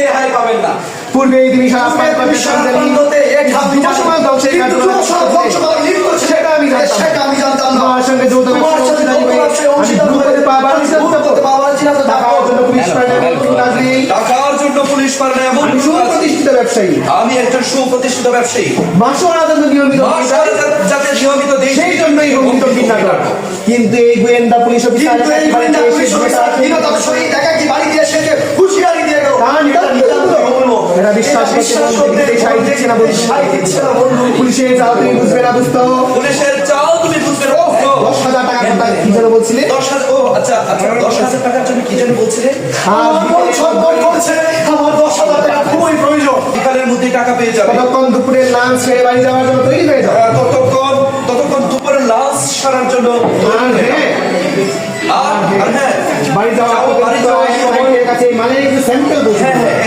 রেহাই পাবেন না। পূর্বে এই দিশা আন্দোলনে এক হাত দুটো সমাজ ধ্বংসের সেটা আমি জানতাম না। আমার সঙ্গে যৌথ টাকার জন্য পুলিশ পারে না এমন সুপ্রতিষ্ঠিত ব্যবসায়ী, আমি একজন সুপ্রতিষ্ঠিত ব্যবসায়ী, মাসুল আদালত নিয়মিত যাতে নিয়মিত দিই সেই জন্যই কিন্তু এই গোয়েন্দা পুলিশ অফিসার বিশ্বাস করতে পুলিশের চাও তুমি বুঝবে না বুঝতো, পুলিশের চাও তুমি বুঝবে না। 10,000 টাকা কি যেন বলছিলে? 10,000 ও আচ্ছা আচ্ছা 10,000 টাকার জন্য কি যেন বলছিলে? আমার 10,000 টাকা খুবই প্রয়োজন। বিকালের মধ্যে টাকা পেয়ে যাবে। ততক্ষণ দুপুরের লাঞ্চ ছেড়ে বাড়ি যাওয়ার জন্য তৈরি হয়ে যাও। ততক্ষণ দুপুরের লাঞ্চ সারার জন্য বাড়ি যাওয়ার কাছে মানে একটু স্যাম্পল বলছি।